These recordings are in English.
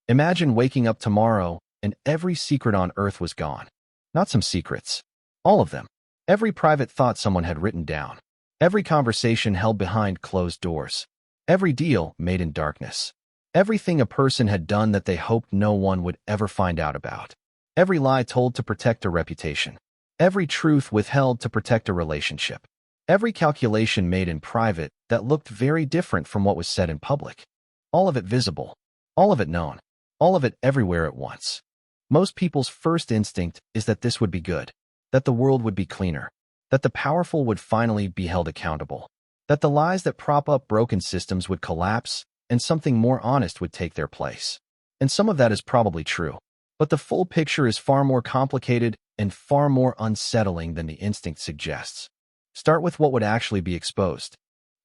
Imagine waking up tomorrow and every secret on earth was gone. Not some secrets. All of them. Every private thought someone had written down. Every conversation held behind closed doors. Every deal made in darkness. Everything a person had done that they hoped no one would ever find out about. Every lie told to protect a reputation. Every truth withheld to protect a relationship. Every calculation made in private that looked very different from what was said in public. All of it visible. All of it known. All of it everywhere at once. Most people's first instinct is that this would be good. That the world would be cleaner. That the powerful would finally be held accountable. That the lies that prop up broken systems would collapse and something more honest would take their place. And some of that is probably true. But the full picture is far more complicated and far more unsettling than the instinct suggests. Start with what would actually be exposed.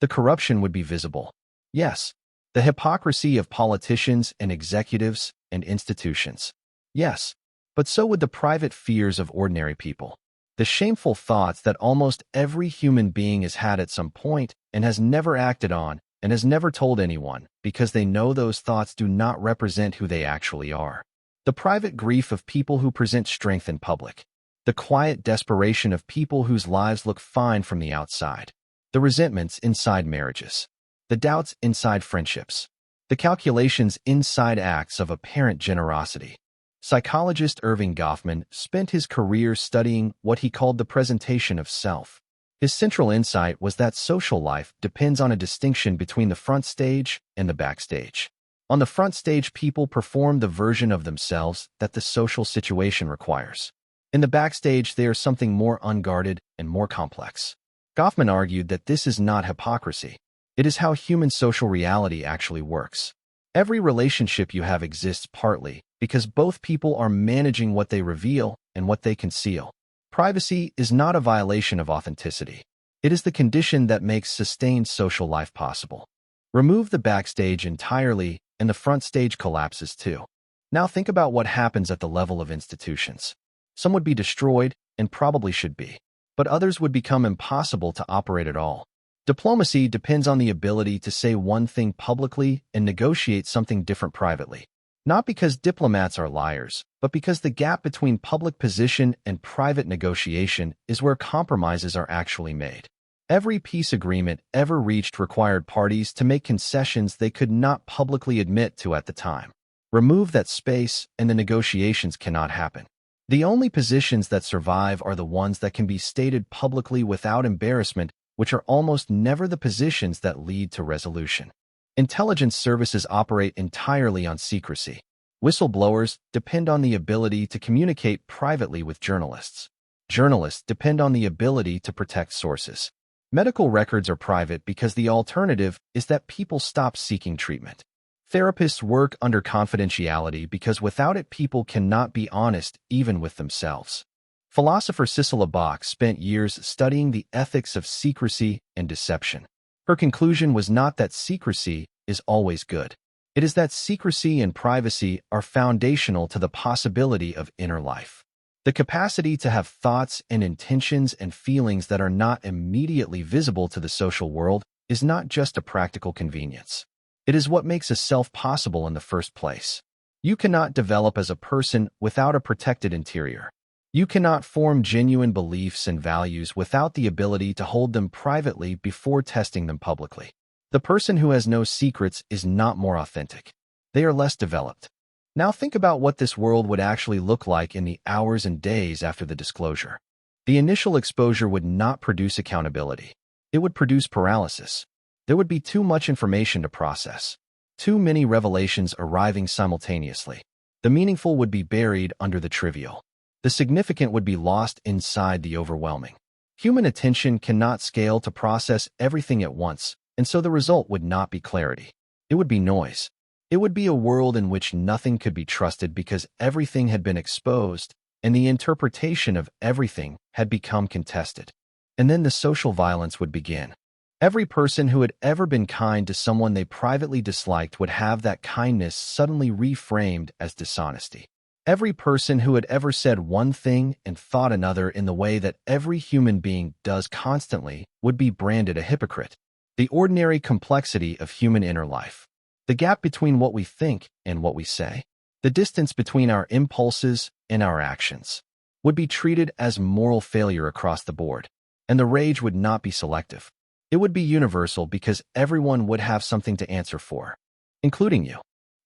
The corruption would be visible. Yes. The hypocrisy of politicians and executives and institutions. Yes. But so would the private fears of ordinary people. The shameful thoughts that almost every human being has had at some point and has never acted on and has never told anyone because they know those thoughts do not represent who they actually are. The private grief of people who present strength in public. The quiet desperation of people whose lives look fine from the outside. The resentments inside marriages. The doubts inside friendships. The calculations inside acts of apparent generosity. Psychologist Erving Goffman spent his career studying what he called the presentation of self. His central insight was that social life depends on a distinction between the front stage and the backstage. On the front stage, people perform the version of themselves that the social situation requires. In the backstage, they are something more unguarded and more complex. Goffman argued that this is not hypocrisy. It is how human social reality actually works. Every relationship you have exists partly because both people are managing what they reveal and what they conceal. Privacy is not a violation of authenticity. It is the condition that makes sustained social life possible. Remove the backstage entirely, and the front stage collapses too. Now think about what happens at the level of institutions. Some would be destroyed, and probably should be, but others would become impossible to operate at all. Diplomacy depends on the ability to say one thing publicly and negotiate something different privately. Not because diplomats are liars, but because the gap between public position and private negotiation is where compromises are actually made. Every peace agreement ever reached required parties to make concessions they could not publicly admit to at the time. Remove that space, and the negotiations cannot happen. The only positions that survive are the ones that can be stated publicly without embarrassment, which are almost never the positions that lead to resolution. Intelligence services operate entirely on secrecy. Whistleblowers depend on the ability to communicate privately with journalists. Journalists depend on the ability to protect sources. Medical records are private because the alternative is that people stop seeking treatment. Therapists work under confidentiality because without it, people cannot be honest even with themselves. Philosopher Sissela Bok spent years studying the ethics of secrecy and deception. Her conclusion was not that secrecy is always good. It is that secrecy and privacy are foundational to the possibility of inner life. The capacity to have thoughts and intentions and feelings that are not immediately visible to the social world is not just a practical convenience. It is what makes a self possible in the first place. You cannot develop as a person without a protected interior. You cannot form genuine beliefs and values without the ability to hold them privately before testing them publicly. The person who has no secrets is not more authentic. They are less developed. Now think about what this world would actually look like in the hours and days after the disclosure. The initial exposure would not produce accountability. It would produce paralysis. There would be too much information to process. Too many revelations arriving simultaneously. The meaningful would be buried under the trivial. The significant would be lost inside the overwhelming. Human attention cannot scale to process everything at once, and so the result would not be clarity. It would be noise. It would be a world in which nothing could be trusted because everything had been exposed, and the interpretation of everything had become contested. And then the social violence would begin. Every person who had ever been kind to someone they privately disliked would have that kindness suddenly reframed as dishonesty. Every person who had ever said one thing and thought another in the way that every human being does constantly would be branded a hypocrite. The ordinary complexity of human inner life. The gap between what we think and what we say, the distance between our impulses and our actions, would be treated as moral failure across the board, and the rage would not be selective. It would be universal because everyone would have something to answer for, including you.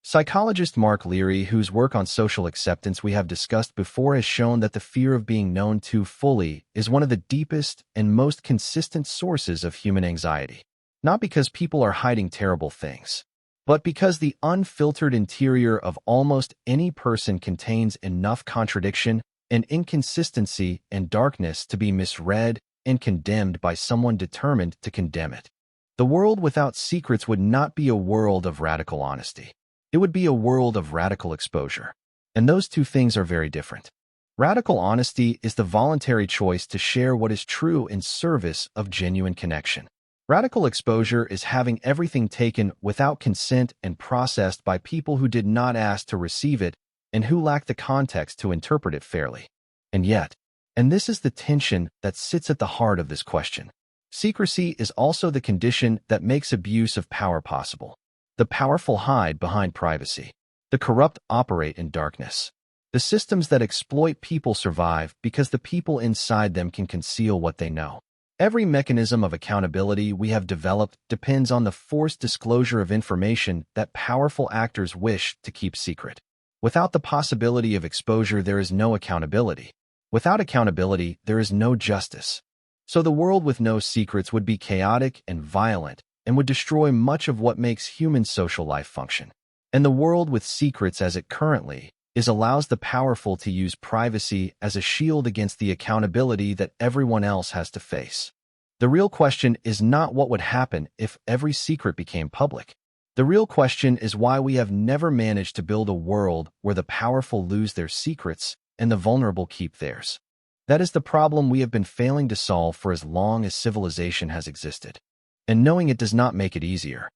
Psychologist Mark Leary, whose work on social acceptance we have discussed before, has shown that the fear of being known too fully is one of the deepest and most consistent sources of human anxiety. Not because people are hiding terrible things, but because the unfiltered interior of almost any person contains enough contradiction and inconsistency and darkness to be misread and condemned by someone determined to condemn it. The world without secrets would not be a world of radical honesty. It would be a world of radical exposure. And those two things are very different. Radical honesty is the voluntary choice to share what is true in service of genuine connection. Radical exposure is having everything taken without consent and processed by people who did not ask to receive it and who lack the context to interpret it fairly. And yet, and this is the tension that sits at the heart of this question, secrecy is also the condition that makes abuse of power possible. The powerful hide behind privacy. The corrupt operate in darkness. The systems that exploit people survive because the people inside them can conceal what they know. Every mechanism of accountability we have developed depends on the forced disclosure of information that powerful actors wish to keep secret. Without the possibility of exposure, there is no accountability. Without accountability, there is no justice. So the world with no secrets would be chaotic and violent, and would destroy much of what makes human social life function. And the world with secrets as it currently is allows the powerful to use privacy as a shield against the accountability that everyone else has to face. The real question is not what would happen if every secret became public. The real question is why we have never managed to build a world where the powerful lose their secrets and the vulnerable keep theirs. That is the problem we have been failing to solve for as long as civilization has existed. And knowing it does not make it easier.